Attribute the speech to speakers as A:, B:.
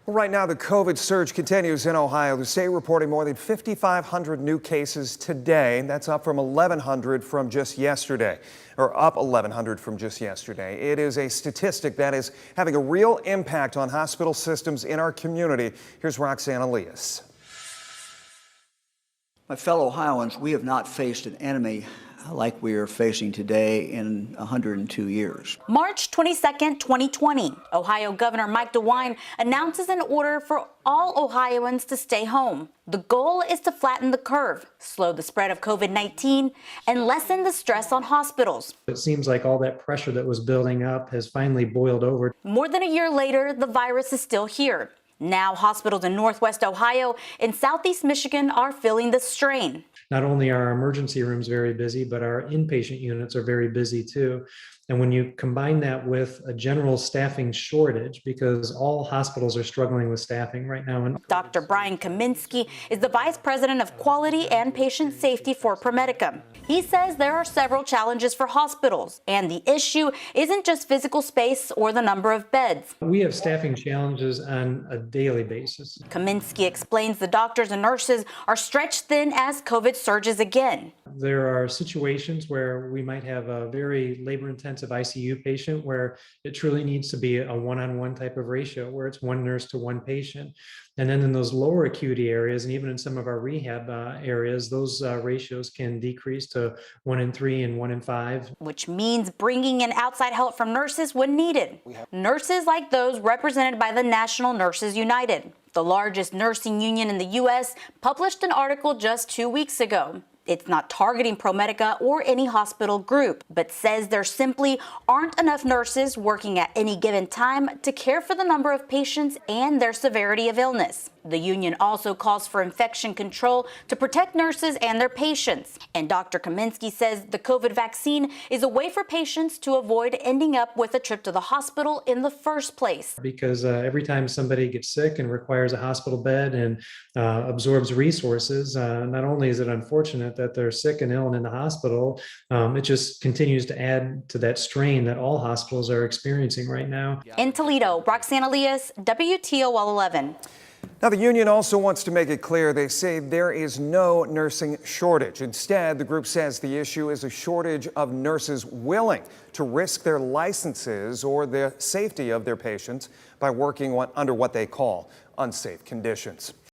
A: Well, right now, the COVID surge continues in Ohio. The state reporting more than 5,500 new cases today. That's up from 1,100 from just yesterday, or up 1,100 from just yesterday. It is a statistic that is having a real impact on hospital systems in our community. Here's Roxanne Elias.
B: My fellow Ohioans, we have not faced an enemy like we are facing today in 102 years.
C: March 22nd, 2020, Ohio Governor Mike DeWine announces an order for all Ohioans to stay home. The goal is to flatten the curve, slow the spread of COVID-19, and lessen the stress on hospitals.
D: It seems like all that pressure that was building up has finally boiled over.
C: More than a year later, the virus is still here. Now hospitals in Northwest Ohio and Southeast Michigan are feeling the strain.
D: Not only are our emergency rooms very busy, but our inpatient units are very busy too. And when you combine that with a general staffing shortage, because all hospitals are struggling with staffing right now.
C: Dr. Brian Kaminsky is the Vice President of Quality and Patient Safety for ProMedica. He says there are several challenges for hospitals, and the issue isn't just physical space or the number of beds.
D: We have staffing challenges on a daily basis.
C: Kaminsky explains the doctors and nurses are stretched thin as COVID surges again.
D: There are situations where we might have a very labor-intensive ICU patient where it truly needs to be a one-on-one type of ratio, where it's one nurse to one patient. And then in those lower acuity areas, and even in some of our rehab areas, those ratios can decrease to 1 in 3 and 1 in 5.
C: Which means bringing in outside help from nurses when needed. Nurses like those represented by the National Nurses United. The largest nursing union in the U.S. published an article just 2 weeks ago. It's not targeting ProMedica or any hospital group, but says there simply aren't enough nurses working at any given time to care for the number of patients and their severity of illness. The union also calls for infection control to protect nurses and their patients. And Dr. Kaminsky says the COVID vaccine is a way for patients to avoid ending up with a trip to the hospital in the first place.
D: Because every time somebody gets sick and requires a hospital bed and absorbs resources, not only is it unfortunate that they're sick and ill and in the hospital, it just continues to add to that strain that all hospitals are experiencing right now.
C: In Toledo, Roxanne Elias, WTOL 11.
A: Now, the union also wants to make it clear they say there is no nursing shortage. Instead, the group says the issue is a shortage of nurses willing to risk their licenses or the safety of their patients by working under what they call unsafe conditions.